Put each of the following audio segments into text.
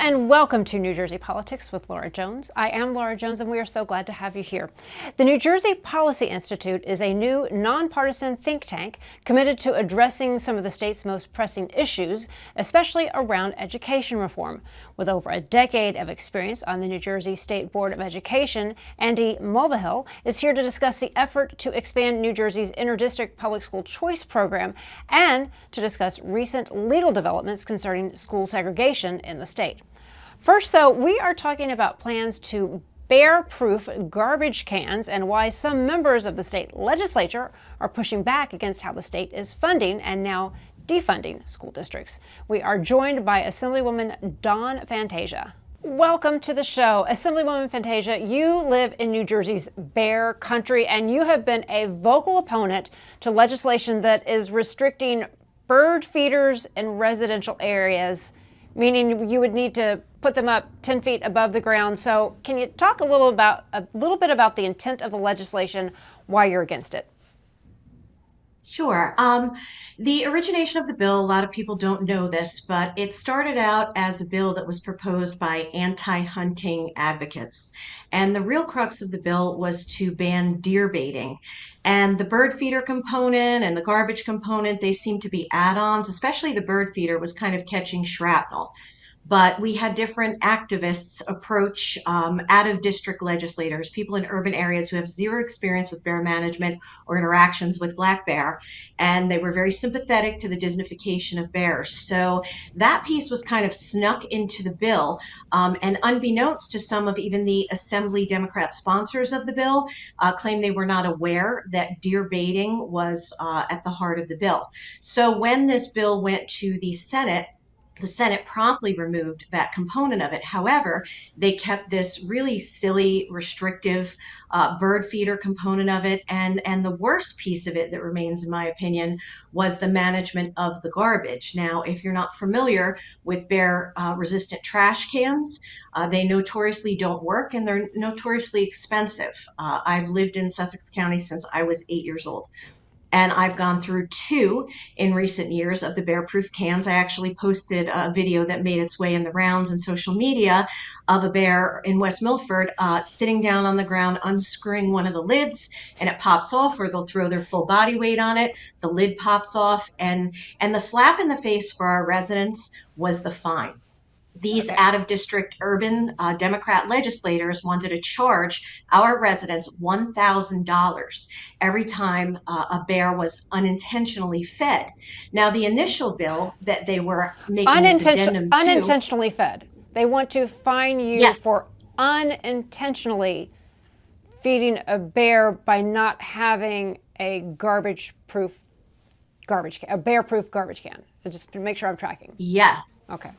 and welcome to New Jersey Politics with Laura Jones. I am Laura Jones, and we are so glad to have you here. The New Jersey Policy Institute is a new nonpartisan think tank committed to addressing some of the state's most pressing issues, especially around education reform. With over a decade of experience on the New Jersey State Board of Education, Andy Mulvihill is here to discuss the effort to expand New Jersey's Interdistrict Public School Choice Program and to discuss recent legal developments concerning school segregation in the state. First, though, we are talking about plans to bear-proof garbage cans and why some members of the state legislature are pushing back against how the state is funding and now defunding school districts. We are joined by Assemblywoman Dawn Fantasia. Welcome to the show. Assemblywoman Fantasia, you live in New Jersey's Bear Country, and you have been a vocal opponent to legislation that is restricting bird feeders in residential areas, meaning you would need to put them up 10 feet above the ground. So can you talk a little bit about the intent of the legislation, why you're against it? Sure. The origination of the bill, a lot of people don't know this, but it started out as a bill that was proposed by anti-hunting advocates. And the real crux of the bill was to ban deer baiting. And the bird feeder component and the garbage component, they seem to be add-ons, especially the bird feeder was kind of catching shrapnel. But we had different activists approach out-of-district legislators, people in urban areas who have zero experience with bear management or interactions with black bear, and they were very sympathetic to the Disneyfication of bears. So that piece was kind of snuck into the bill, and unbeknownst to some of even the Assembly Democrat sponsors of the bill, claimed they were not aware that deer baiting was at the heart of the bill. So when this bill went to the Senate promptly removed that component of it. However, they kept this really silly, restrictive bird feeder component of it. And the worst piece of it that remains, in my opinion, was the management of the garbage. Now, if you're not familiar with bear resistant trash cans, they notoriously don't work and they're notoriously expensive. I've lived in Sussex County since I was 8 years old. And I've gone through two in recent years of the bear-proof cans. I actually posted a video that made its way in the rounds in social media of a bear in West Milford sitting down on the ground, unscrewing one of the lids, and it pops off, or they'll throw their full body weight on it. The lid pops off, and the slap in the face for our residents was the fine. These out-of-district urban Democrat legislators wanted to charge our residents $1,000 every time a bear was unintentionally fed. Now, the initial bill that they were making this addendum to— Unintentionally fed. They want to fine you Yes. for unintentionally feeding a bear by not having a bear-proof garbage can. Just to make sure I'm tracking. Yes. Okay.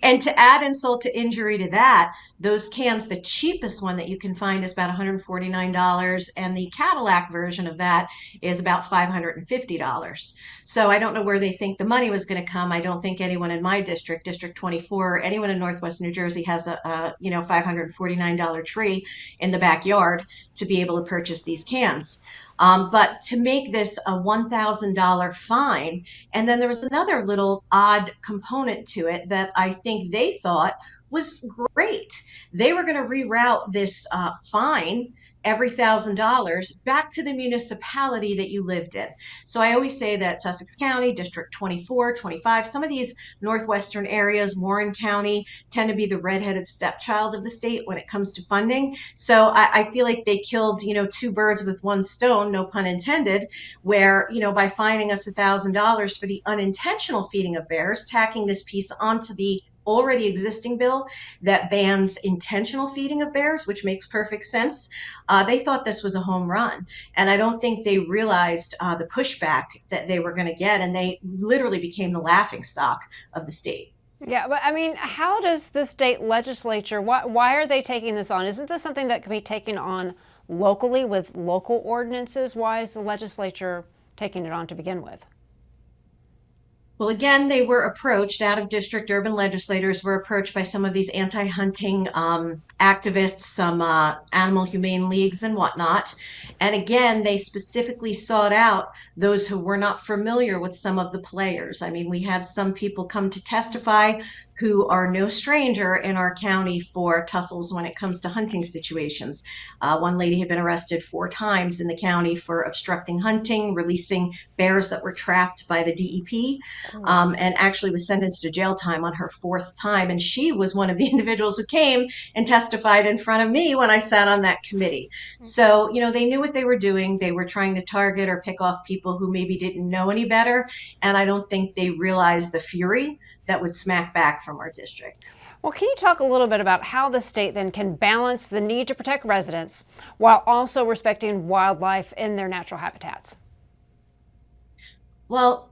And to add insult to injury to that, those cans, the cheapest one that you can find is about $149, and the Cadillac version of that is about $550. So I don't know where they think the money was going to come. I don't think anyone in my district, District 24, anyone in Northwest New Jersey has a $549 tree in the backyard to be able to purchase these cans. But to make this a $1,000 fine, and then there was another little odd component to it that I think they thought was great. They were going to reroute this fine every $1,000 back to the municipality that you lived in. So I always say that Sussex County, District 24, 25, some of these northwestern areas, Warren County, tend to be the redheaded stepchild of the state when it comes to funding. So I feel like they killed, two birds with one stone, no pun intended, where, by fining us $1,000 for the unintentional feeding of bears, tacking this piece onto the already existing bill that bans intentional feeding of bears, which makes perfect sense. They thought this was a home run. And I don't think they realized the pushback that they were going to get. And they literally became the laughingstock of the state. Yeah, but I mean, how does the state legislature, why are they taking this on? Isn't this something that can be taken on locally with local ordinances? Why is the legislature taking it on to begin with? Well, again, they were approached, out-of-district urban legislators were approached by some of these anti-hunting activists, some animal humane leagues and whatnot. And again, they specifically sought out those who were not familiar with some of the players. I mean, we had some people come to testify who are no stranger in our county for tussles when it comes to hunting situations. One lady had been arrested 4 times in the county for obstructing hunting, releasing bears that were trapped by the DEP, Oh. and actually was sentenced to jail time on her 4th time. And she was one of the individuals who came and testified in front of me when I sat on that committee. So, they knew what they were doing. They were trying to target or pick off people who maybe didn't know any better. And I don't think they realized the fury that would smack back from our district. Well, can you talk a little bit about how the state then can balance the need to protect residents while also respecting wildlife in their natural habitats? Well,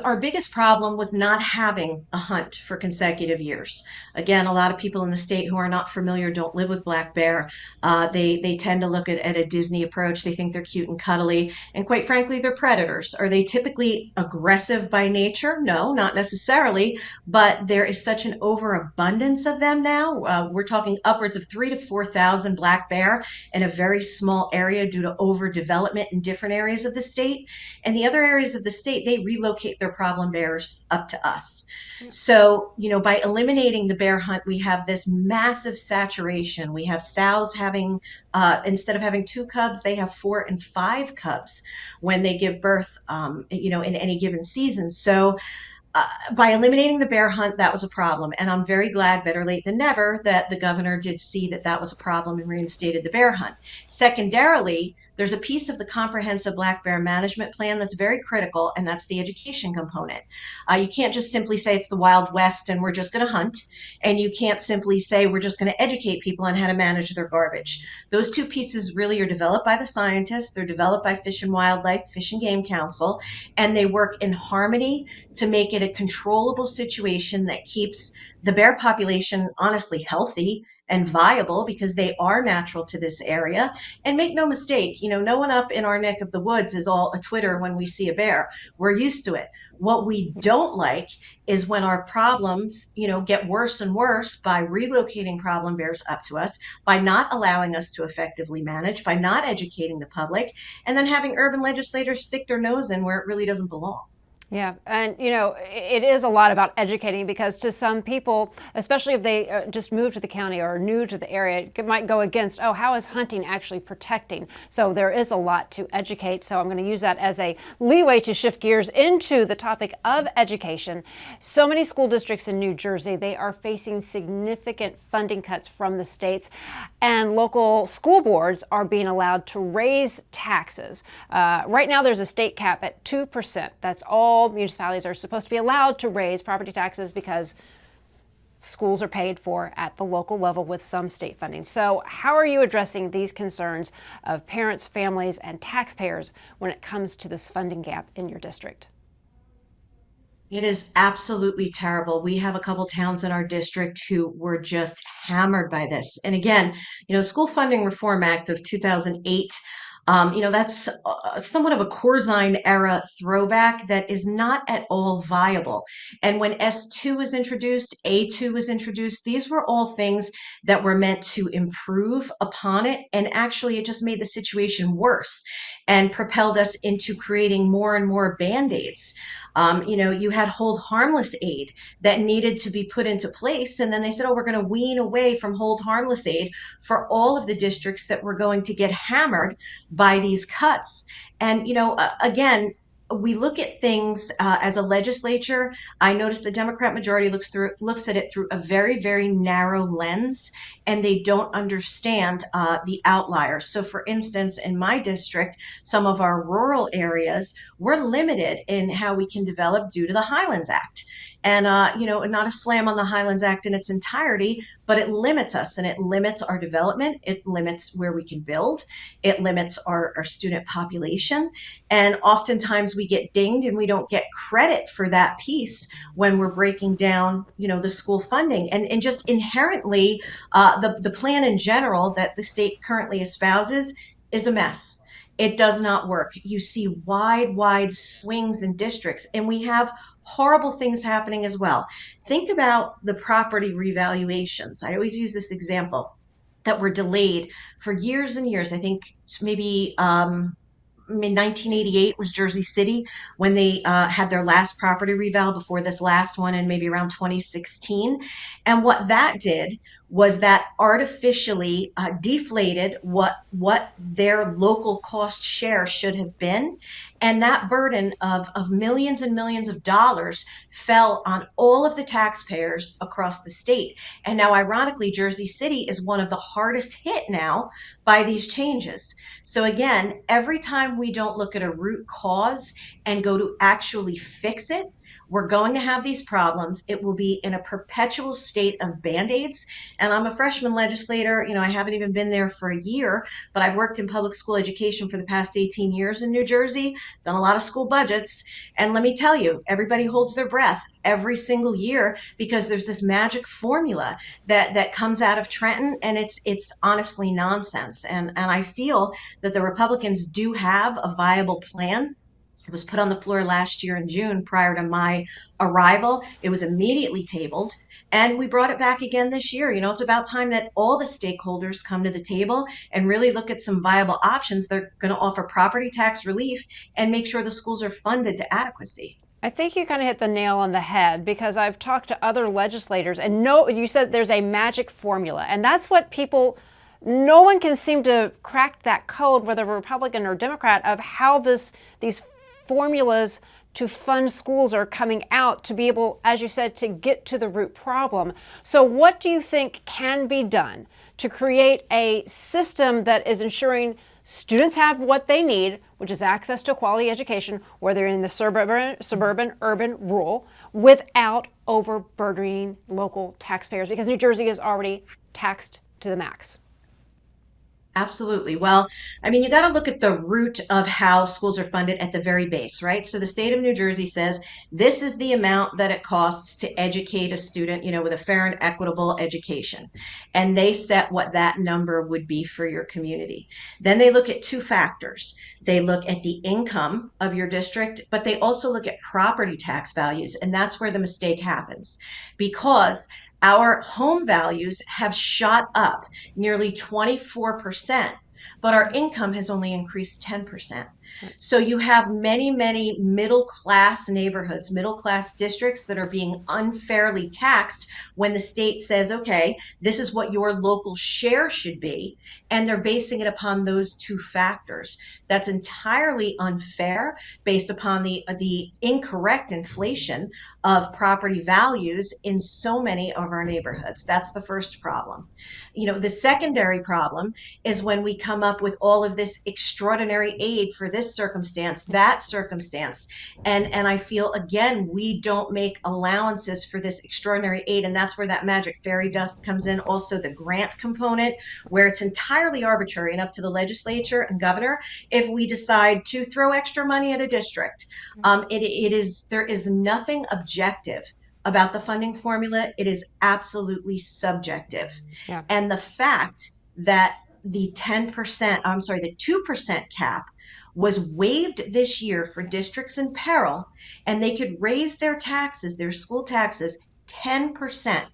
our biggest problem was not having a hunt for consecutive years. Again, a lot of people in the state who are not familiar don't live with black bear. They tend to look at a Disney approach. They think they're cute and cuddly, and quite frankly, they're predators. Are they typically aggressive by nature? No, not necessarily. But there is such an overabundance of them now. We're talking upwards of 3 to 4,000 black bear in a very small area due to overdevelopment in different areas of the state. And the other areas of the state, they relocate their problem bears up to us. So, by eliminating the bear hunt, we have this massive saturation. We have sows having, instead of having 2 cubs, they have 4 and 5 cubs when they give birth, in any given season. So, by eliminating the bear hunt, that was a problem. And I'm very glad, better late than never, that the governor did see that that was a problem and reinstated the bear hunt. Secondarily, there's a piece of the comprehensive black bear management plan that's very critical, and that's the education component. You can't just simply say it's the Wild West and we're just going to hunt. And you can't simply say we're just going to educate people on how to manage their garbage. Those two pieces really are developed by the scientists. They're developed by Fish and Wildlife, Fish and Game Council, and they work in harmony to make it a controllable situation that keeps the bear population honestly healthy and viable, because they are natural to this area. And make no mistake, no one up in our neck of the woods is all a Twitter when we see a bear. We're used to it. What we don't like is when our problems, get worse and worse by relocating problem bears up to us, by not allowing us to effectively manage, by not educating the public, and then having urban legislators stick their nose in where it really doesn't belong. Yeah, and it is a lot about educating, because to some people, especially if they just moved to the county or are new to the area, it might go against, oh, how is hunting actually protecting? So there is a lot to educate. So I'm going to use that as a leeway to shift gears into the topic of education. So many school districts in New Jersey, they are facing significant funding cuts from the states, and local school boards are being allowed to raise taxes. Right now, there's a state cap at 2%. That's all municipalities are supposed to be allowed to raise property taxes, because schools are paid for at the local level with some state funding. So how are you addressing these concerns of parents, families, and taxpayers when it comes to this funding gap in your district? It is absolutely terrible. We have a couple towns in our district who were just hammered by this. And again, School Funding Reform Act of 2008, that's somewhat of a Corzine era throwback that is not at all viable. And when S2 was introduced, A2 was introduced, these were all things that were meant to improve upon it. And actually, it just made the situation worse and propelled us into creating more and more band-aids. You had hold harmless aid that needed to be put into place. And then they said, oh, we're going to wean away from hold harmless aid for all of the districts that were going to get hammered by these cuts. And, again, we look at things as a legislature. I notice the Democrat majority looks at it through a very, very narrow lens, and they don't understand the outliers. So, for instance, in my district, some of our rural areas, we're limited in how we can develop due to the Highlands Act. And, not a slam on the Highlands Act in its entirety, but it limits us, and it limits our development. It limits where we can build. It limits our student population. And oftentimes we get dinged and we don't get credit for that piece when we're breaking down, the school funding. And just inherently, the plan in general that the state currently espouses is a mess. It does not work. You see wide swings in districts, and we have horrible things happening as well. Think about the property revaluations. I always use this example, that were delayed for years and years. I think maybe 1988 was Jersey City when they had their last property reval before this last one in maybe around 2016. And what that did was that artificially deflated what their local cost share should have been. And that burden of millions and millions of dollars fell on all of the taxpayers across the state. And now, ironically, Jersey City is one of the hardest hit now by these changes. So again, every time we don't look at a root cause and go to actually fix it, we're going to have these problems. It will be in a perpetual state of band-aids. And I'm a freshman legislator. I haven't even been there for a year, but I've worked in public school education for the past 18 years in New Jersey, done a lot of school budgets. And let me tell you, everybody holds their breath every single year because there's this magic formula that comes out of Trenton, and it's honestly nonsense. And I feel that the Republicans do have a viable plan. It was put on the floor last year in June prior to my arrival. It was immediately tabled, and we brought it back again this year. It's about time that all the stakeholders come to the table and really look at some viable options. They're going to offer property tax relief and make sure the schools are funded to adequacy. I think you kind of hit the nail on the head, because I've talked to other legislators, and you said there's a magic formula, and that's what no one can seem to crack that code, whether Republican or Democrat, of how these formulas to fund schools are coming out to be able, as you said, to get to the root problem. So what do you think can be done to create a system that is ensuring students have what they need, which is access to a quality education, whether in the suburban, urban, rural, without overburdening local taxpayers, because New Jersey is already taxed to the max? Absolutely. Well, you got to look at the root of how schools are funded at the very base, right? So the state of New Jersey says this is the amount that it costs to educate a student, with a fair and equitable education. And they set what that number would be for your community. Then they look at two factors. They look at the income of your district, but they also look at property tax values. And that's where the mistake happens, because our home values have shot up nearly 24%, but our income has only increased 10%. So you have many, many middle-class neighborhoods, middle-class districts that are being unfairly taxed when the state says, okay, this is what your local share should be, and they're basing it upon those two factors. That's entirely unfair based upon the incorrect inflation of property values in so many of our neighborhoods. That's the first problem. The secondary problem is when we come up with all of this extraordinary aid for this circumstance, that circumstance. And I feel, again, we don't make allowances for this extraordinary aid. And that's where that magic fairy dust comes in. Also, the grant component, where it's entirely arbitrary and up to the legislature and governor if we decide to throw extra money at a district. There is nothing objective about the funding formula. It is absolutely subjective. Yeah. And the fact that the 2% cap was waived this year for districts in peril, and they could raise their taxes, their school taxes, 10%,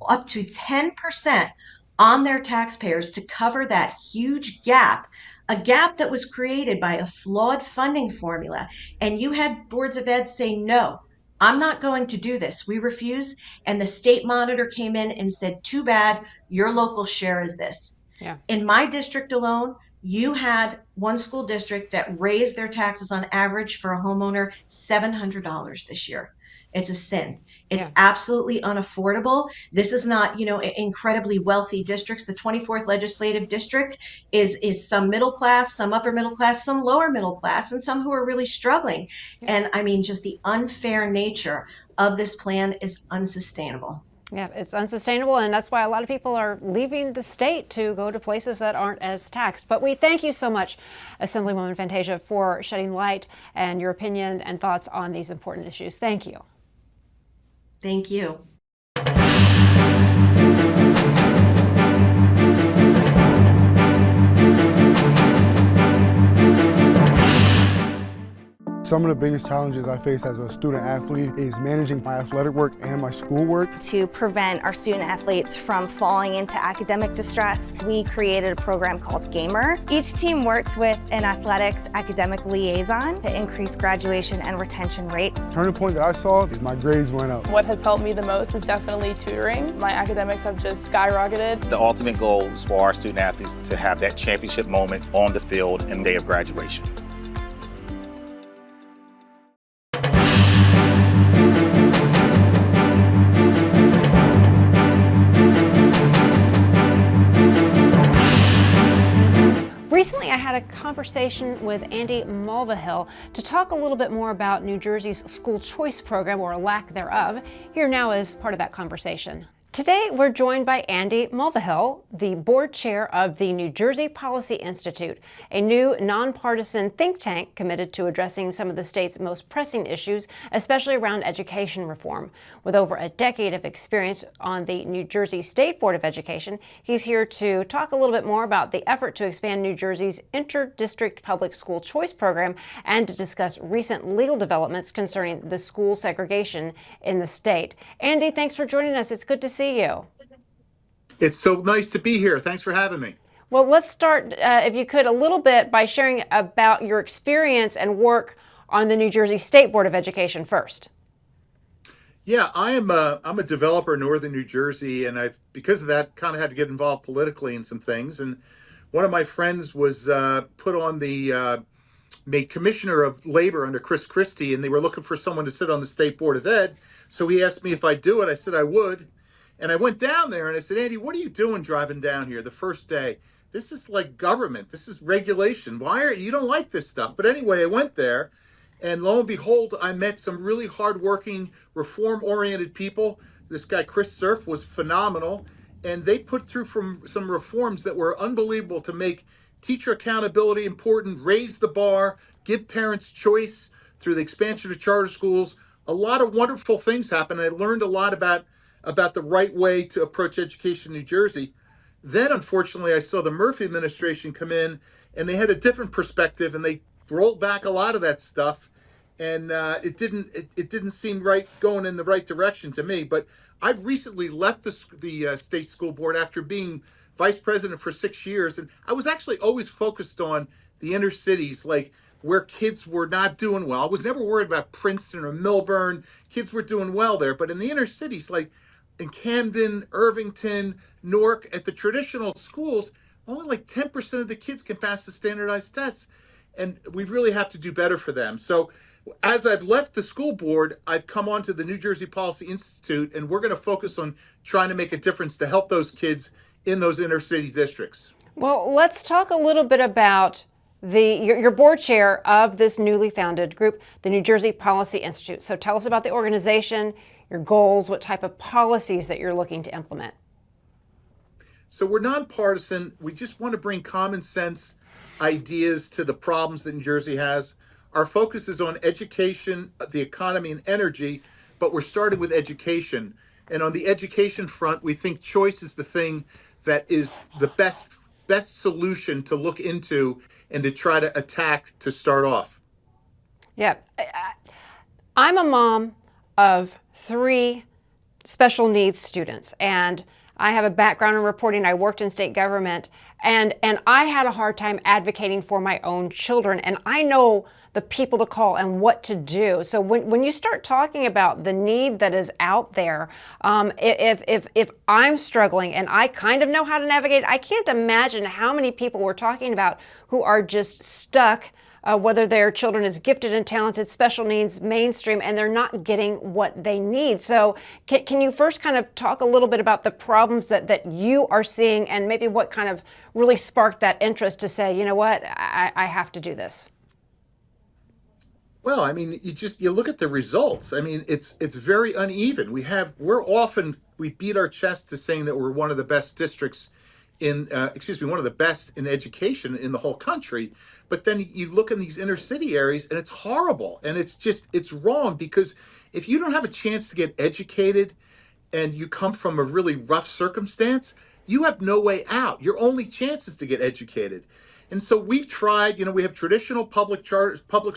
up to 10% on their taxpayers to cover that huge gap, a gap that was created by a flawed funding formula. And you had boards of ed say, no, I'm not going to do this. We refuse. And the state monitor came in and said, too bad, your local share is this. Yeah. In my district alone, you had one school district that raised their taxes on average for a homeowner $700 this year. It's a sin. It's absolutely unaffordable. This is not, incredibly wealthy districts. The 24th legislative district is some middle class, some upper middle class, some lower middle class, and some who are really struggling. And just the unfair nature of this plan is unsustainable. Yeah, it's unsustainable, and that's why a lot of people are leaving the state to go to places that aren't as taxed. But we thank you so much, Assemblywoman Fantasia, for shedding light and your opinion and thoughts on these important issues. Thank you. Thank you. Some of the biggest challenges I face as a student athlete is managing my athletic work and my schoolwork. To prevent our student athletes from falling into academic distress, we created a program called Gamer. Each team works with an athletics academic liaison to increase graduation and retention rates. The turning point that I saw is my grades went up. What has helped me the most is definitely tutoring. My academics have just skyrocketed. The ultimate goal is for our student athletes to have that championship moment on the field and day of graduation. Recently, I had a conversation with Andy Mulvihill to talk a little bit more about New Jersey's school choice program, or lack thereof. Here now is part of that conversation. Today, we're joined by Andy Mulvihill, the board chair of the New Jersey Policy Institute, a new nonpartisan think tank committed to addressing some of the state's most pressing issues, especially around education reform. With over a decade of experience on the New Jersey State Board of Education, he's here to talk a little bit more about the effort to expand New Jersey's Interdistrict Public School Choice Program and to discuss recent legal developments concerning the school segregation in the state. Andy, thanks for joining us. It's good to see you. It's so nice to be here. Thanks for having me. Well, let's start, if you could, a little bit by sharing about your experience and work on the New Jersey State Board of Education first. Yeah, I'm a developer in northern New Jersey, and I've, because of that, kind of had to get involved politically in some things. And one of my friends was put on the made commissioner of labor under Chris Christie, and they were looking for someone to sit on the State Board of Ed. So he asked me if I'd do it. I said I would. And I went down there and I said, Andy, what are you doing driving down here the first day? This is like government. This is regulation. You don't like this stuff? But anyway, I went there, and lo and behold, I met some really hardworking, reform-oriented people. This guy, Chris Surf, was phenomenal. And they put through some reforms that were unbelievable to make teacher accountability important, raise the bar, give parents choice through the expansion of charter schools. A lot of wonderful things happened. I learned a lot about the right way to approach education in New Jersey. Then, unfortunately, I saw the Murphy administration come in, and they had a different perspective, and they rolled back a lot of that stuff, and it didn't seem right, going in the right direction to me. But I've recently left the state school board after being vice president for 6 years, and I was actually always focused on the inner cities, like where kids were not doing well. I was never worried about Princeton or Milburn. Kids were doing well there, but in the inner cities, like in Camden, Irvington, Newark, at the traditional schools, only like 10% of the kids can pass the standardized tests. And we really have to do better for them. So as I've left the school board, I've come on to the New Jersey Policy Institute, and we're going to focus on trying to make a difference to help those kids in those inner city districts. Well, let's talk a little bit about your board chair of this newly founded group, the New Jersey Policy Institute. So tell us about the organization, your goals, what type of policies that you're looking to implement. So we're nonpartisan. We just want to bring common sense ideas to the problems that New Jersey has. Our focus is on education, the economy, and energy, but we're starting with education. And on the education front, we think choice is the thing that is the best solution to look into and to try to attack to start off. Yeah. I'm a mom of 3 special needs students, and I have a background in reporting. I worked in state government, and I had a hard time advocating for my own children, and I know the people to call and what to do. So when you start talking about the need that is out there, if I'm struggling and I kind of know how to navigate, I can't imagine how many people we're talking about who are just stuck, whether their children is gifted and talented, special needs, mainstream, and they're not getting what they need. So can you first kind of talk a little bit about the problems that you are seeing, and maybe what kind of really sparked that interest to say, you know what, I have to do this? Well, I mean, you look at the results. I mean, it's very uneven. We beat our chest to saying that we're one of the best districts one of the best in education in the whole country. But then you look in these inner city areas and it's horrible. And it's wrong, because if you don't have a chance to get educated and you come from a really rough circumstance, you have no way out. Your only chance is to get educated. And so we've tried, we have traditional public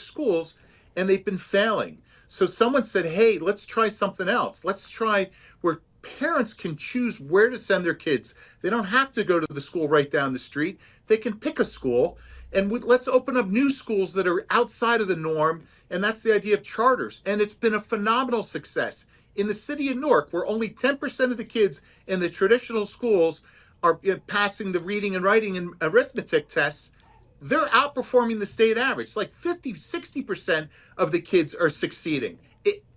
schools, and they've been failing. So someone said, hey, let's try something else. Let's try where parents can choose where to send their kids. They don't have to go to the school right down the street. They can pick a school, and let's open up new schools that are outside of the norm. And that's the idea of charters. And it's been a phenomenal success. In the city of Newark, where only 10% of the kids in the traditional schools are passing the reading and writing and arithmetic tests, they're outperforming the state average. Like 50, 60% of the kids are succeeding.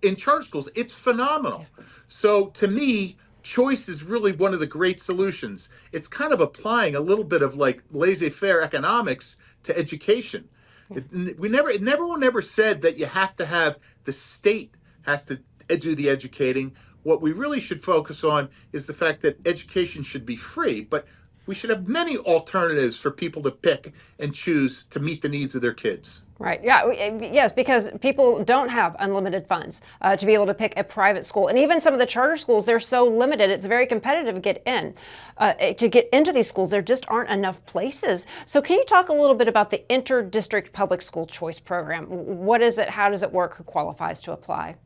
In charter schools, it's phenomenal. So to me, choice is really one of the great solutions. It's kind of applying a little bit of like laissez-faire economics to education. It never said that you have to have the state has to do the educating. What we really should focus on is the fact that education should be free, but we should have many alternatives for people to pick and choose to meet the needs of their kids. Right. Yeah. Yes, because people don't have unlimited funds to be able to pick a private school. And even some of the charter schools, they're so limited. It's very competitive to get in. To get into these schools, there just aren't enough places. So can you talk a little bit about the Interdistrict Public School Choice Program? What is it? How does it work? Who qualifies to apply?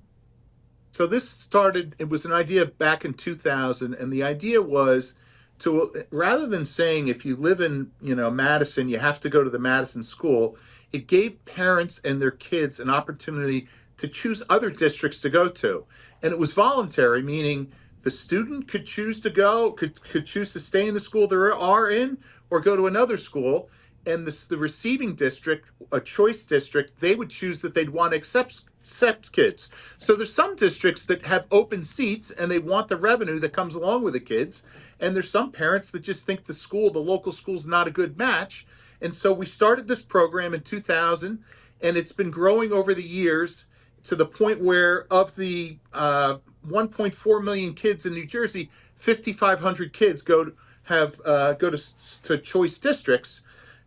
So it was an idea back in 2000, and the idea was to, rather than saying if you live in, Madison, you have to go to the Madison school, it gave parents and their kids an opportunity to choose other districts to go to. And it was voluntary, meaning the student could choose to go, could choose to stay in the school they are in or go to another school. And the receiving district, a choice district, they would choose that they'd want to accept kids. So there's some districts that have open seats and they want the revenue that comes along with the kids. And there's some parents that just think the local school's not a good match. And so we started this program in 2000, and it's been growing over the years to the point where of the 1.4 million kids in New Jersey, 5,500 kids go to choice districts.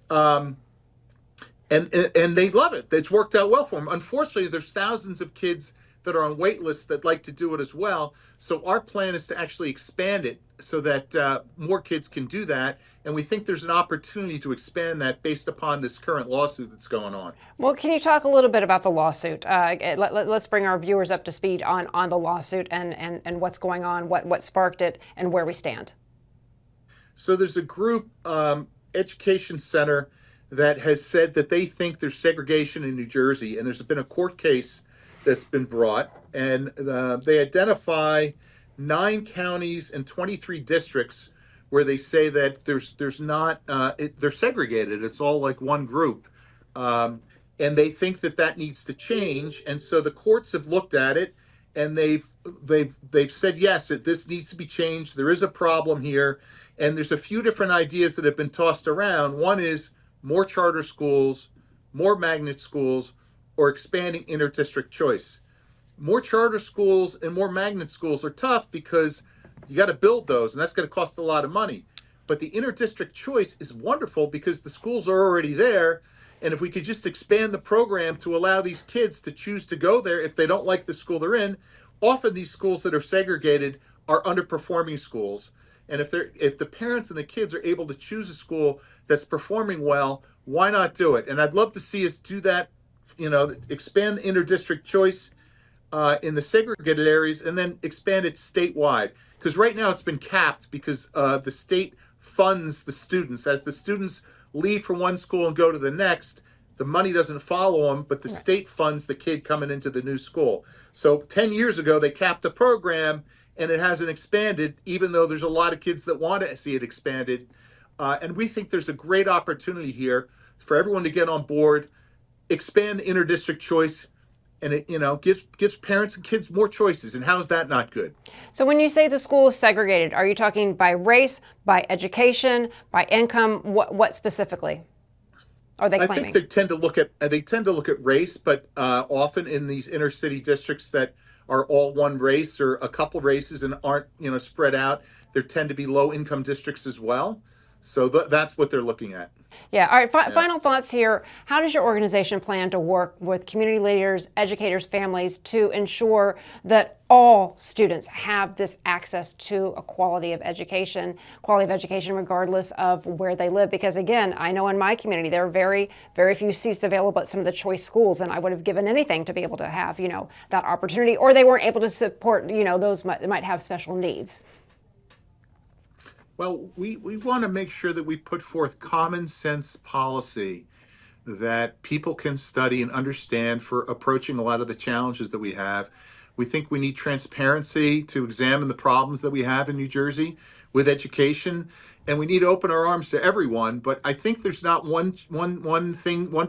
And they love it. It's worked out well for them. Unfortunately, there's thousands of kids that are on wait lists that like to do it as well. So our plan is to actually expand it so that more kids can do that. And we think there's an opportunity to expand that based upon this current lawsuit that's going on. Well, can you talk a little bit about the lawsuit? Let's bring our viewers up to speed on the lawsuit and what's going on, what sparked it, and where we stand. So there's a group, Education Center, that has said that they think there's segregation in New Jersey, and there's been a court case that's been brought, and they identify 9 counties and 23 districts where they say that there's not they're segregated. It's all like one group, and they think that needs to change. And so the courts have looked at it, and they've said yes, that this needs to be changed. There is a problem here, and there's a few different ideas that have been tossed around. One is more charter schools, more magnet schools, or expanding interdistrict choice. More charter schools and more magnet schools are tough because you got to build those, and that's going to cost a lot of money. But the interdistrict choice is wonderful because the schools are already there, and if we could just expand the program to allow these kids to choose to go there if they don't like the school they're in, often these schools that are segregated are underperforming schools. And if the parents and the kids are able to choose a school that's performing well, why not do it? And I'd love to see us do that, expand the interdistrict choice in the segregated areas and then expand it statewide. Because right now it's been capped because the state funds the students. As the students leave from one school and go to the next, the money doesn't follow them, but the state funds the kid coming into the new school. So 10 years ago, they capped the program, and it hasn't expanded, even though there's a lot of kids that want to see it expanded. And we think there's a great opportunity here for everyone to get on board, expand the interdistrict choice, and it gives parents and kids more choices. And how is that not good? So when you say the school is segregated, are you talking by race, by education, by income? What specifically are they claiming? I think they tend to look at race, but often in these inner city districts that are all one race or a couple races and aren't spread out, there tend to be low income districts as well. So that's what they're looking at. Yeah. All right. Final thoughts here. How does your organization plan to work with community leaders, educators, families to ensure that all students have this access to a quality of education regardless of where they live? Because again, I know in my community there are very, very few seats available at some of the choice schools, and I would have given anything to be able to have, that opportunity, or they weren't able to support, those might have special needs. Well, we want to make sure that we put forth common sense policy that people can study and understand for approaching a lot of the challenges that we have. We think we need transparency to examine the problems that we have in New Jersey with education, and we need to open our arms to everyone. But I think there's not one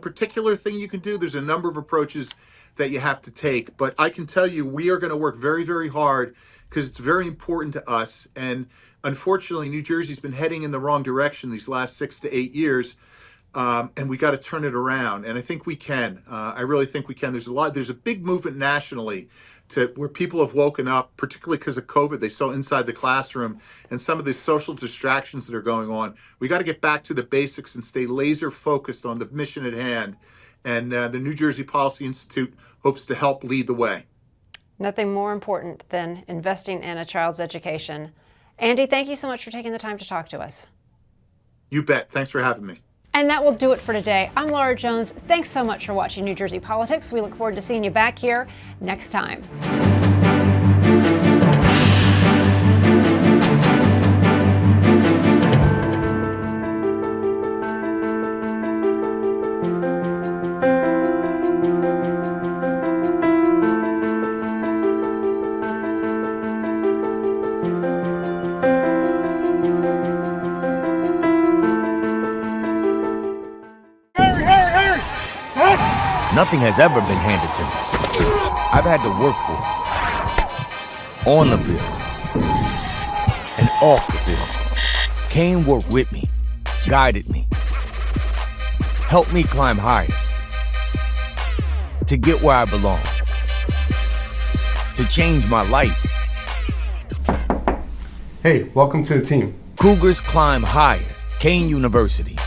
particular thing you can do. There's a number of approaches that you have to take. But I can tell you, we are going to work very, very hard because it's very important to us. And unfortunately, New Jersey's been heading in the wrong direction these last 6 to 8 years, and we got to turn it around. And I think we can. I really think we can. There's a big movement nationally where people have woken up, particularly because of COVID. They saw inside the classroom and some of the social distractions that are going on. We got to get back to the basics and stay laser focused on the mission at hand. And the New Jersey Policy Institute hopes to help lead the way. Nothing more important than investing in a child's education. Andy, thank you so much for taking the time to talk to us. You bet. Thanks for having me. And that will do it for today. I'm Laura Jones. Thanks so much for watching New Jersey Politics. We look forward to seeing you back here next time. Nothing has ever been handed to me. I've had to work for it. On the field. And off the field. Kane worked with me. Guided me. Helped me climb higher. To get where I belong. To change my life. Hey, welcome to the team. Cougars climb higher. Kane University.